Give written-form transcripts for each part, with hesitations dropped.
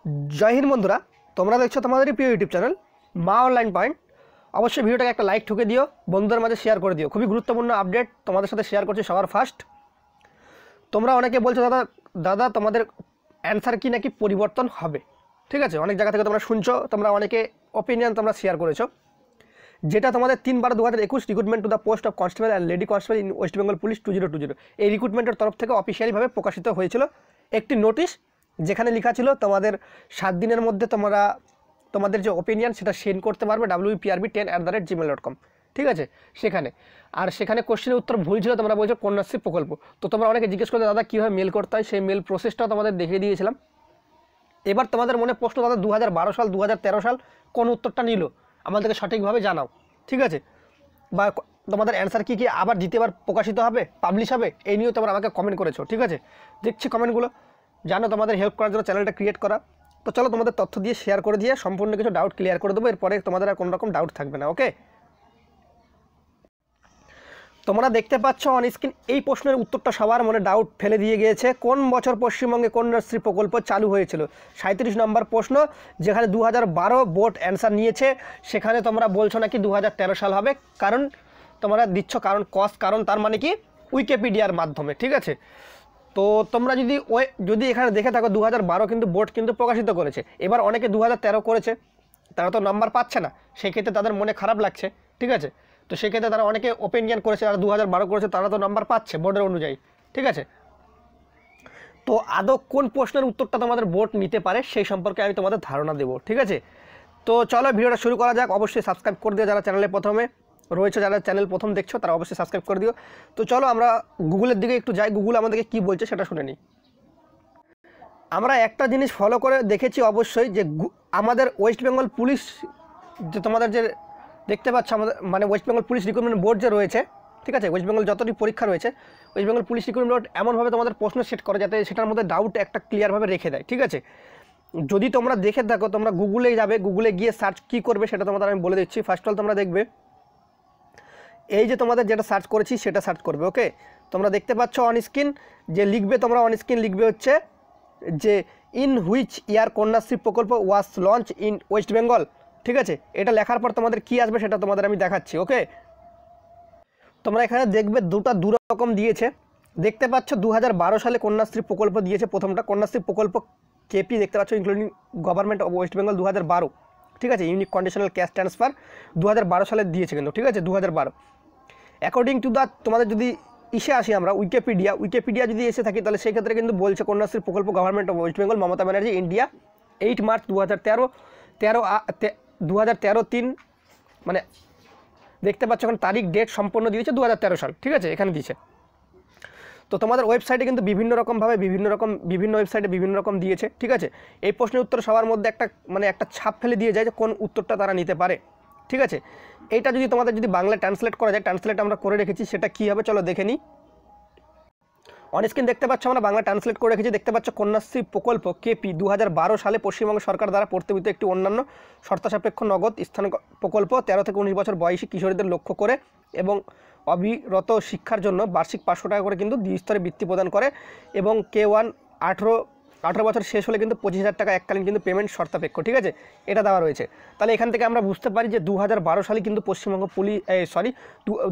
जय हिंद बंधुरा তোমরা দেখছো তোমাদের প্রিয় ইউটিউব চ্যানেল মা অনলাইন পয়েন্ট। অবশ্যই ভিডিওটাকে একটা লাইক ঠুকে দিও, বন্ধুদের মাঝে শেয়ার করে দিও। খুবই গুরুত্বপূর্ণ আপডেট তোমাদের সাথে শেয়ার করছি সবার ফার্স্ট। তোমরা অনেকে বলছো দাদা দাদা তোমাদের অ্যান্সার কি নাকি পরিবর্তন হবে, ঠিক আছে? অনেক জায়গা থেকে তোমরা শুনছো, তোমরা অনেকে ওপিনিয়ন তোমরা শেয়ার করেছো। যেটা তোমাদের 3/12/2021 recruitment to the post of constable and lady constable in West Bengal police 2020 এই রিক্রুটমেন্টের তরফ থেকে অফিসিয়ালিভাবে প্রকাশিত হয়েছিল একটি নোটিশ, যেখানে লেখা ছিল তোমাদের 7 দিনের মধ্যে তোমরা তোমাদের যে ওপিনিয়ন সেটা সেন্ড করতে পারবে wprb10@gmail.com, ঠিক আছে? সেখানে কোশ্চেনের উত্তর ভুল ছিল, তোমরা বলছো কন্যাশ্রী প্রকল্প। তো তোমরা অনেকে জিজ্ঞেস করতে দাদা কীভাবে মেল করতে হয়, সেই মেল প্রসেসটাও তোমাদের দেখিয়ে দিয়েছিলাম। এবার তোমাদের মনে প্রশ্ন, দাদা 2012 সাল 2013 সাল কোন উত্তরটা নিল, আমাদেরকে সঠিকভাবে জানাও, ঠিক আছে? বা তোমাদের অ্যান্সার কী কী আবার দ্বিতীয়বার প্রকাশিত হবে, পাবলিশ হবে, এই নিয়েও তোমরা আমাকে কমেন্ট করেছো, ঠিক আছে? দেখছি কমেন্টগুলো, জানো তোমাদের হেল্প করার জন্য চ্যানেলটা ক্রিয়েট করা। তো চলো তোমাদের তথ্য দিয়ে শেয়ার করে দিয়ে সম্পূর্ণ কিছু ডাউট ক্লিয়ার করে দেবো, এরপরে তোমাদের আর কোনো রকম ডাউট থাকবে না। ওকে, তোমরা দেখতে পাচ্ছ অন স্ক্রিন, এই প্রশ্নের উত্তরটা সবার মনে ডাউট ফেলে দিয়ে গিয়েছে। কোন বছর পশ্চিমবঙ্গে কন্যাশ্রী প্রকল্প চালু হয়েছিল? 37 নম্বর প্রশ্ন, যেখানে 2012 বোর্ড অ্যান্সার নিয়েছে, সেখানে তোমরা বলছো নাকি 2013 সাল হবে। কারণ তোমরা দিচ্ছ কারণ তার মানে কি উইকিপিডিয়ার মাধ্যমে, ঠিক আছে? তো তোমরা যদি এখানে দেখে থাকো 2012 কিন্তু বোর্ড কিন্তু প্রকাশিত করেছে। এবার অনেকে 2013 করেছে, তারা তো নাম্বার পাচ্ছে না, সেক্ষেত্রে তাদের মনে খারাপ লাগছে, ঠিক আছে? তো সেক্ষেত্রে তারা অনেকে ওপিনিয়ন করেছে, যারা 2012 করেছে তারা তো নাম্বার পাচ্ছে বোর্ডের অনুযায়ী, ঠিক আছে? তো আদৌ কোন প্রশ্নের উত্তরটা তোমাদের বোর্ড নিতে পারে সেই সম্পর্কে আমি তোমাদের ধারণা দেবো, ঠিক আছে? তো চলো ভিডিওটা শুরু করা যাক। অবশ্যই সাবস্ক্রাইব করে দিও যারা চ্যানেলে প্রথমে রয়েছে, যারা চ্যানেল প্রথম দেখছো তারা অবশ্যই সাবস্ক্রাইব করে দিও। তো চলো আমরা গুগলের দিকে একটু যাই, গুগল আমাদেরকে কি বলছে সেটা শুনে নিই। আমরা একটা জিনিস ফলো করে দেখেছি অবশ্যই, যে আমাদের ওয়েস্ট বেঙ্গল পুলিশ যে তোমাদের যে দেখতে পাচ্ছ, আমাদের মানে West Bengal police recruitment board যে রয়েছে, ঠিক আছে? ওয়েস্ট বেঙ্গল যতটি পরীক্ষা রয়েছে, West Bengal police recruitment board এমনভাবে তোমাদের প্রশ্ন সেট করে যাতে সেটার মধ্যে ডাউট একটা ক্লিয়ারভাবে রেখে দেয়, ঠিক আছে? যদি তোমরা দেখে থাকো, তোমরা গুগলে যাবে, গুগলে গিয়ে সার্চ কী করবে সেটা তোমাদের আমি বলে দিচ্ছি। ফার্স্ট অফ অল তোমরা দেখবে এই যে তোমাদের যেটা সার্চ করেছি সেটা সার্চ করবে। ওকে, তোমরা দেখতে পাচ্ছ অন স্ক্রিন যে লিখবে, তোমরা অন স্ক্রিন লিখবে হচ্ছে যে ইন হুইচ ইয়ার কন্যাশ্রী প্রকল্প ওয়াজ লঞ্চ ইন ওয়েস্ট বেঙ্গল, ঠিক আছে? এটা লেখার পর তোমাদের কি আসবে সেটা তোমাদের আমি দেখাচ্ছি। ওকে, তোমরা এখানে দেখবে দু রকম দিয়েছে, দেখতে পাচ্ছ 2012 সালে কন্যাশ্রী প্রকল্প দিয়েছে। প্রথমটা কন্যাশ্রী প্রকল্প কেপি দেখতে পাচ্ছ, including government of West Bengal 2012, ঠিক আছে? ইউনিক কন্ডিশনাল ক্যাশ ট্রান্সফার 2012 সালে দিয়েছে কিন্তু, ঠিক আছে? 2012 অ্যাকর্ডিং টু দ্য, তোমাদের যদি আসি আমরা উইকিপিডিয়া যদি এসে থাকি, তাহলে সেক্ষেত্রে কিন্তু বলছে কন্যাশ্রী প্রকল্প government of West Bengal Mamata Banerjee India 8 March 2013 মানে দেখতে পাচ্ছ এখন তারিখ ডেট সম্পূর্ণ দিয়েছে 2013 সাল, ঠিক আছে? এখানে দিয়েছে। তো তোমাদের ওয়েবসাইটে কিন্তু বিভিন্ন ওয়েবসাইটে বিভিন্ন রকম দিয়েছে, ঠিক আছে? এই প্রশ্নের উত্তর সবার মধ্যে একটা ছাপ ফেলে দিয়ে যায় যে কোন উত্তরটা তারা নিতে পারে, ঠিক আছে? এইটা যদি তোমাদের বাংলা ট্রান্সলেট করা যায়, ট্রান্সলেট আমরা করে রেখেছি, সেটা কী হবে চলো দেখে নিই। অন স্ক্রিন দেখতে পাচ্ছ আমরা বাংলা ট্রান্সলেট করে রেখেছি। দেখতে পাচ্ছ কন্যাশ্রী প্রকল্প কেপি 2012 সালে পশ্চিমবঙ্গ সরকার দ্বারা প্রস্তাবিত একটি অন্যান্য শর্তসাপেক্ষ নগদ স্থান প্রকল্প 13 থেকে 19 বছর বয়সী কিশোরীদের লক্ষ্য করে এবং অবিরত শিক্ষার জন্য বার্ষিক 500 টাকা করে কিন্তু দ্বিস্তরে বৃত্তি প্রদান করে এবং K1 18 বছর শেষ হলে কিন্তু 25,000 টাকা এককালীন কিন্তু পেমেন্ট শর্তাপেক্ষ, ঠিক আছে? এটা দেওয়া রয়েছে। তাহলে এখান থেকে আমরা বুঝতে পারি যে 2012 সালে কিন্তু পশ্চিমবঙ্গ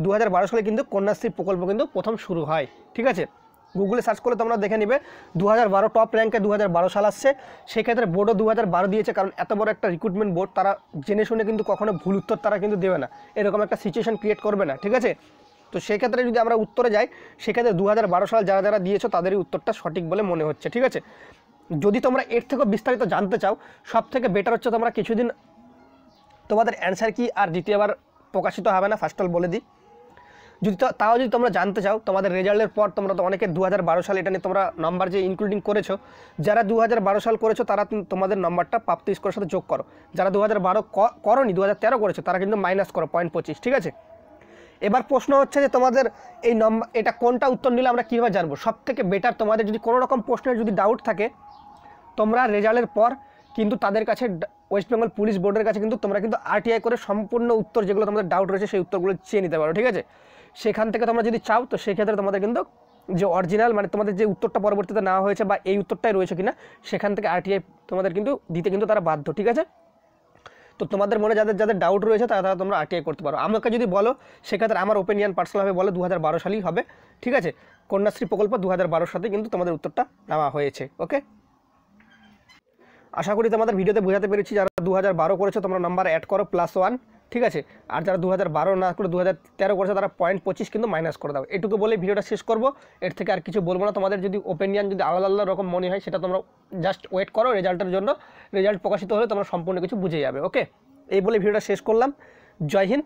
2012 সালে কিন্তু কন্যাশ্রী প্রকল্প কিন্তু প্রথম শুরু হয়, ঠিক আছে? গুগলে সার্চ করে তোমরা দেখে নিবে 2012 টপ র্যাঙ্কে 2012 সাল আসছে। সেক্ষেত্রে বোর্ডও 2012 দিয়েছে, কারণ এত বড় একটা রিক্রুটমেন্ট বোর্ড, তারা জেনে শুনে কিন্তু কখনো ভুল উত্তর তারা কিন্তু দেবে না, এরকম একটা সিচুয়েশন ক্রিয়েট করবে না, ঠিক আছে? তো সেক্ষেত্রে যদি আমরা উত্তরে যাই, সেক্ষেত্রে 2012 সাল যারা দিয়েছো তাদেরই উত্তরটা সঠিক বলে মনে হচ্ছে, ঠিক আছে? যদি তোমরা এর থেকেও বিস্তারিত জানতে চাও, সব থেকে বেটার হচ্ছে তোমরা কিছুদিন তোমাদের অ্যান্সার কি আর দ্বিতীয়বার প্রকাশিত হবে না, ফার্স্ট অল বলে দিই। যদি তোমরা জানতে চাও তোমাদের রেজাল্টের পর, তোমরা তো অনেকে 2012 সাল এটা নিয়ে তোমরা নাম্বার যে ইনক্লুডিং করেছো, যারা 2012 সাল করেছো তারা তোমাদের নাম্বারটা প্রাপ্ত স্কোরের সাথে যোগ করো। যারা 2012 করোনি 2013 করেছো তারা কিন্তু মাইনাস করো 0.25, ঠিক আছে? এবার প্রশ্ন হচ্ছে যে তোমাদের এই নাম্বার, এটা কোনটা উত্তর নিলে আমরা কীভাবে জানবো? সব থেকে বেটার, তোমাদের যদি কোনো রকম প্রশ্নের যদি ডাউট থাকে, তোমরা রেজাল্টের পর কিন্তু তাদের কাছে, ওয়েস্ট বেঙ্গল পুলিশ বোর্ডের কাছে কিন্তু তোমরা কিন্তু RTI করে সম্পূর্ণ উত্তর যেগুলো তোমাদের ডাউট রয়েছে সেই উত্তরগুলো চেয়ে নিতে পারো, ঠিক আছে? সেখান থেকে তোমরা যদি চাও তো সেক্ষেত্রে তোমাদের কিন্তু যে অরিজিনাল মানে তোমাদের যে উত্তরটা পরবর্তীতে নেওয়া হয়েছে বা এই উত্তরটাই রয়েছে কিনা সেখান থেকে আরটিআই তোমাদের কিন্তু দিতে কিন্তু তারা বাধ্য, ঠিক আছে। তো তোমাদের মনে যাদের যাদের ডাউট রয়েছে তারা তোমরা আরটিআই করতে পারো। আমাকে যদি বলো সেক্ষেত্রে আমার ওপিনিয়ন পার্সোনালভাবে বলে 2012 সালেই হবে, ঠিক আছে। কন্যাশ্রী প্রকল্প 2012 সালে কিন্তু তোমাদের উত্তরটা নেওয়া হয়েছে। ওকে, আশা করি তোমাদের ভিডিওতে বোঝাতে পেরেছি। যারা 2012 করেছে তোমরা নাম্বার অ্যাড করো +1, ঠিক আছে। আর যারা 2012 না করে 2013 করেছে তারা 0.25 কিন্তু মাইনাস করে দাও। এটুকু বলে ভিডিওটা শেষ করব, এর থেকে আর কিছু বলবো না। তোমাদের যদি ওপিনিয়ন যদি আলাদা আলাদা রকম মনে হয় সেটা তোমরা জাস্ট ওয়েট করো রেজাল্টের জন্য। রেজাল্ট প্রকাশিত হলে তোমরা সম্পূর্ণ কিছু বুঝে যাবে। ওকে, এই বলে ভিডিওটা শেষ করলাম। জয় হিন্দ,